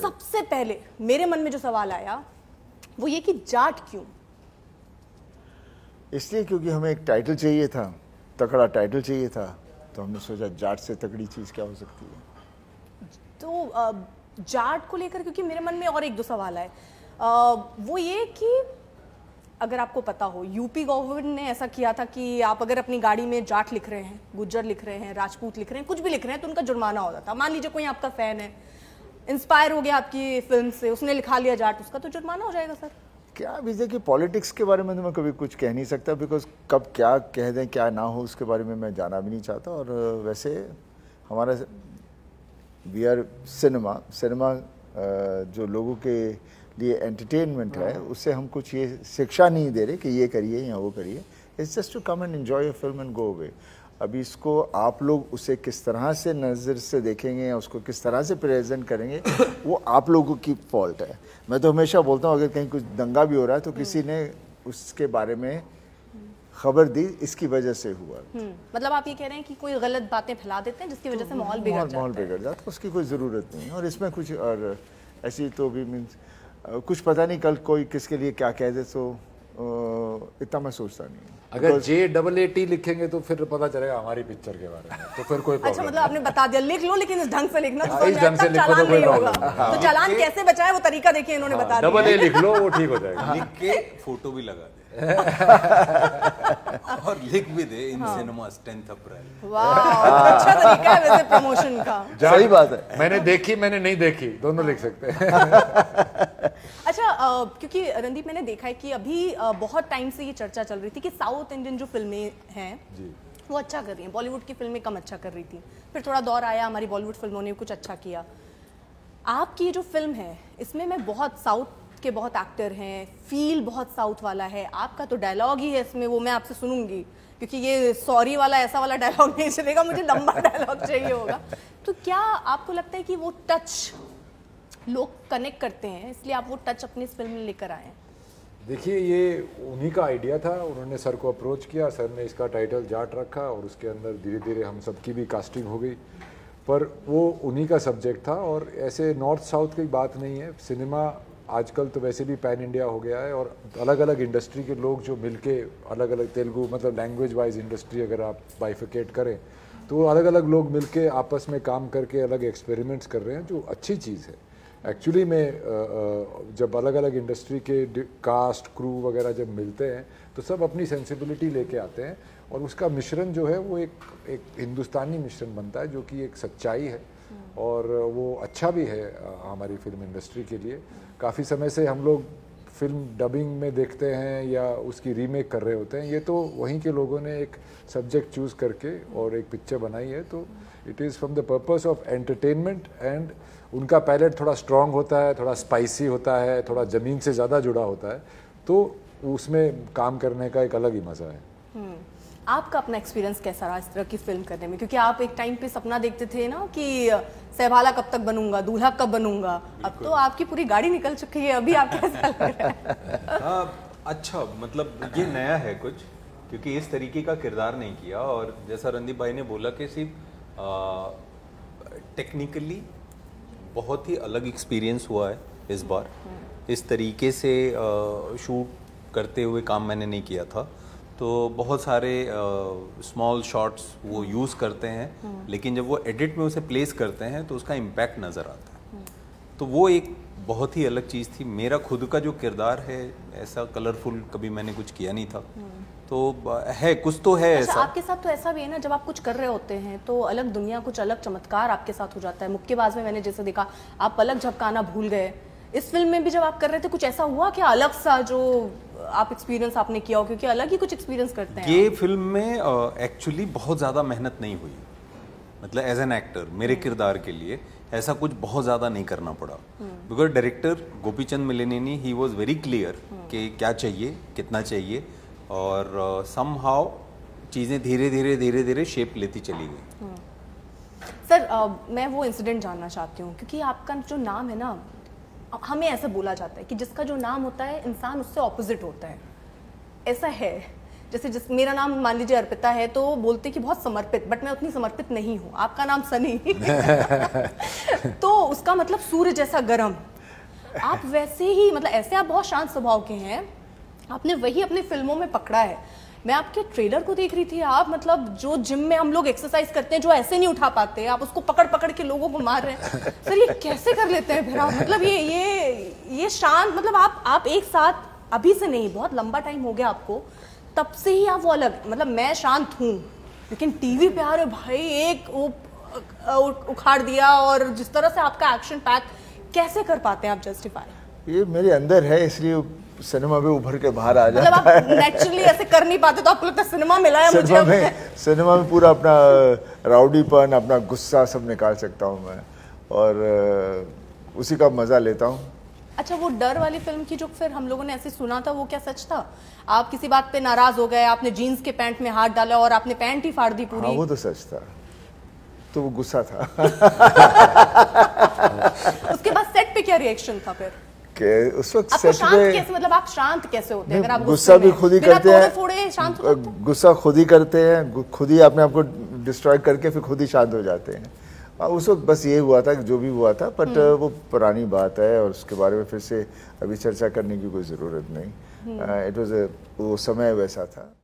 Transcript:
सबसे पहले मेरे मन में जो सवाल आया वो ये कि जाट क्यों? इसलिए क्योंकि हमें एक टाइटल चाहिए था, तगड़ा टाइटल चाहिए था, तो हमने सोचा जाट से तगड़ी चीज़ क्या हो सकती है। तो जाट को लेकर क्योंकि मेरे मन में और एक दो सवाल आए, वो ये कि अगर आपको पता हो यूपी गवर्नमेंट ने ऐसा किया था कि आप अगर अपनी गाड़ी में जाट लिख रहे हैं, गुज्जर लिख रहे हैं, राजपूत लिख रहे हैं, कुछ भी लिख रहे हैं तो उनका जुर्माना होता था। मान लीजिए कोई आपका फैन है, इंस्पायर हो गया आपकी फिल्म से, उसने लिखा लिया जाट, उसका तो जुर्माना हो जाएगा सर। क्या अभी देखिए पॉलिटिक्स के बारे में तो मैं कभी कुछ कह नहीं सकता, बिकॉज कब क्या कह दें क्या ना हो उसके बारे में मैं जाना भी नहीं चाहता। और वैसे हमारा वी आर सिनेमा जो लोगों के लिए एंटरटेनमेंट है, उससे हम कुछ ये शिक्षा नहीं दे रहे कि ये करिए या वो करिए। It's just to come and enjoy a film and go away. अभी इसको आप लोग उसे किस तरह से नज़र से देखेंगे या उसको किस तरह से प्रेजेंट करेंगे वो आप लोगों की फॉल्ट है। मैं तो हमेशा बोलता हूँ अगर कहीं कुछ दंगा भी हो रहा है तो किसी ने उसके बारे में खबर दी, इसकी वजह से हुआ। मतलब आप ये कह रहे हैं कि कोई गलत बातें फैला देते हैं जिसकी वजह से माहौल बिगड़ जाता है, उसकी कोई ज़रूरत नहीं। और इसमें कुछ और ऐसी तो भी मीन्स कुछ पता नहीं कल कोई किसके लिए क्या कह दे, तो इतना मैं सोचता नहीं। अगर JAAT लिखेंगे तो फिर पता चलेगा हमारी पिक्चर के बारे में, तो फिर कोई अच्छा मतलब आपने बता दिया लिख लो, लेकिन इस ढंग से लिखना तो इस ढंग से लिखो तो कोई होगा। तो चालान कैसे बचाए वो तरीका देखिए इन्होंने बता दिया। AA लिख लो वो ठीक हो जाएगा। लिख के फोटो भी लगा दे और लिख भी दे इन सिनेमास 10th अप्रैल। वाह अच्छा तरीका है वैसे प्रमोशन का। सही बात है। मैंने देखी मैंने नहीं देखी दोनों लिख सकते हैं। अच्छा क्योंकि रणदीप मैंने देखा है कि अभी बहुत टाइम से ये चर्चा चल रही थी कि साउथ इंडियन जो फिल्में हैं वो अच्छा कर रही हैं, बॉलीवुड की फिल्में कम अच्छा कर रही थी। फिर थोड़ा दौर आया हमारी बॉलीवुड फिल्मों ने कुछ अच्छा किया। आपकी जो फिल्म है इसमें मैं बहुत साउथ के बहुत एक्टर हैं, फील बहुत साउथ वाला है, आपका तो डायलॉग ही है इसमें, वो मैं आपसे सुनूंगी क्योंकि ये सॉरी वाला ऐसा वाला डायलॉग नहीं चलेगा, मुझे लंबा डायलॉग चाहिए होगा। तो क्या आपको लगता है कि वो टच लोग कनेक्ट करते हैं इसलिए आप वो टच अपनी इस फिल्म में लेकर आए हैं? देखिए ये उन्हीं का आइडिया था, उन्होंने सर को अप्रोच किया, सर ने इसका टाइटल जाट रखा और उसके अंदर धीरे धीरे हम सबकी भी कास्टिंग हो गई, पर वो उन्हीं का सब्जेक्ट था। और ऐसे नॉर्थ साउथ की बात नहीं है, सिनेमा आजकल तो वैसे भी पैन इंडिया हो गया है और अलग अलग इंडस्ट्री के लोग जो मिलके अलग अलग तेलुगु मतलब लैंग्वेज वाइज इंडस्ट्री अगर आप बाइफिकेट करें तो अलग अलग लोग मिलके आपस में काम करके अलग एक्सपेरिमेंट्स कर रहे हैं, जो अच्छी चीज़ है। एक्चुअली में जब अलग अलग इंडस्ट्री के कास्ट क्रू वगैरह जब मिलते हैं तो सब अपनी सेंसिबिलिटी लेके आते हैं और उसका मिश्रण जो है वो एक हिंदुस्तानी मिश्रण बनता है जो कि एक सच्चाई है और वो अच्छा भी है हमारी फिल्म इंडस्ट्री के लिए। काफ़ी समय से हम लोग फिल्म डबिंग में देखते हैं या उसकी रीमेक कर रहे होते हैं, ये तो वहीं के लोगों ने एक सब्जेक्ट चूज़ करके और एक पिक्चर बनाई है, तो it is from the purpose of entertainment and उनका पैलेट थोड़ा स्ट्रॉन्ग होता है, थोड़ा स्पाइसी होता है, थोड़ा ज़मीन से ज़्यादा जुड़ा होता है, तो उसमें काम करने का एक अलग ही मज़ा है। आपका अपना एक्सपीरियंस कैसा रहा इस तरह की फिल्म करने में? क्योंकि आप एक टाइम पे सपना देखते थे ना कि सहवाला कब तक बनूंगा, दूल्हा कब बनूंगा, अब तो आपकी पूरी गाड़ी निकल चुकी है, अभी आप कैसा लग रहा है? अच्छा मतलब ये नया है कुछ, क्योंकि इस तरीके का किरदार नहीं किया और जैसा रणदीप भाई ने बोला कि सिर्फ टेक्निकली बहुत ही अलग एक्सपीरियंस हुआ है इस बार। इस तरीके से शूट करते हुए काम मैंने नहीं किया था, तो बहुत सारे स्मॉल शॉट्स वो यूज़ करते हैं, लेकिन जब वो एडिट में उसे प्लेस करते हैं तो उसका इम्पैक्ट नज़र आता है। तो वो एक बहुत ही अलग चीज़ थी। मेरा खुद का जो किरदार है ऐसा कलरफुल कभी मैंने कुछ किया नहीं था, तो है कुछ तो है अच्छा, ऐसा। आपके साथ तो ऐसा भी है ना, जब आप कुछ कर रहे होते हैं तो अलग दुनिया, कुछ अलग चमत्कार आपके साथ हो जाता है। मुक्केबाज में मैंने जैसे देखा आप पलक झपकाना भूल गए, इस फिल्म में भी जब आप कर रहे थे कुछ ऐसा हुआ क्या अलग सा जो आप एक्सपीरियंस आपने किया हो? क्योंकि अलग ही कुछ एक्सपीरियंस करते हैं ये फिल्म में एक्चुअली बहुत ज़्यादा मेहनत नहीं हुई, मतलब एज एन एक्टर मेरे किरदार के लिए ऐसा कुछ बहुत ज़्यादा नहीं करना पड़ा, because director Gopichand Malineni he was very clear कि क्या चाहिए, कितना चाहिए, और समहाउ चीज़ें धीरे धीरे शेप लेती चली गई। सर मैं वो इंसिडेंट जानना चाहती हूँ, क्योंकि आपका जो नाम है ना, हमें ऐसा बोला जाता है कि जिसका जो नाम होता है इंसान उससे ऑपोजिट होता है, ऐसा है। जैसे मेरा नाम मान लीजिए अर्पिता है तो बोलते कि बहुत समर्पित, बट मैं उतनी समर्पित नहीं हूँ। आपका नाम सनी तो उसका मतलब सूर्य जैसा गर्म। आप वैसे ही मतलब ऐसे आप बहुत शांत स्वभाव के हैं, आपने वही अपनी फिल्मों में पकड़ा है। मैं आपके ट्रेलर को देख रही थी, आप मतलब जो जिम में हम लोग एक्सरसाइज करते हैं जो ऐसे नहीं उठा पाते, आप उसको पकड़ पकड़ के लोगों को मार रहे हैं। सर ये कैसे कर लेते हैं फिर आप? मतलब ये शांत, मतलब आप एक साथ अभी से नहीं, बहुत लंबा टाइम हो गया आपको, तब से ही आप वो अलग, मतलब मैं शांत हूँ लेकिन टीवी पे आ रहे भाई एक उखाड़ दिया, और जिस तरह से आपका एक्शन पैक, कैसे कर पाते हैं आप जस्टिफाई? ये मेरे अंदर है, इसलिए सिनेमा में उभर के बाहर आ जाता मतलब आप नेचुरली ऐसे कर नहीं पाते तो आपको लगता है सिनेमा मिला है मुझे? सिनेमा में पूरा अपना राउडीपन, अपना गुस्सा सब निकाल सकता हूँ मैं, और उसी का मजा लेता हूँ। अच्छा, वो डर वाली फिल्म की जो फिर हम लोगों ने ऐसे सुना था, वो क्या सच था? आप किसी बात पे नाराज हो गए, आपने जीन्स के पैंट में हाथ डाला और आपने पैंट ही फाड़ दी पूरी? हाँ वो तो सच था, तो वो गुस्सा था। उसके बाद सेट पे क्या रिएक्शन था फिर? उस वक्त सेट पे कैसे, मतलब आप शांत कैसे होते हैं? अगर आप गुस्सा भी खुद ही करते हैं, गुस्सा खुद ही करते हैं, खुद ही अपने आप को डिस्ट्रॉय करके फिर खुद ही शांत हो जाते हैं। उस वक्त बस ये हुआ था कि जो भी हुआ था, बट वो पुरानी बात है और उसके बारे में फिर से अभी चर्चा करने की कोई ज़रूरत नहीं। इट वाज वो समय वैसा था।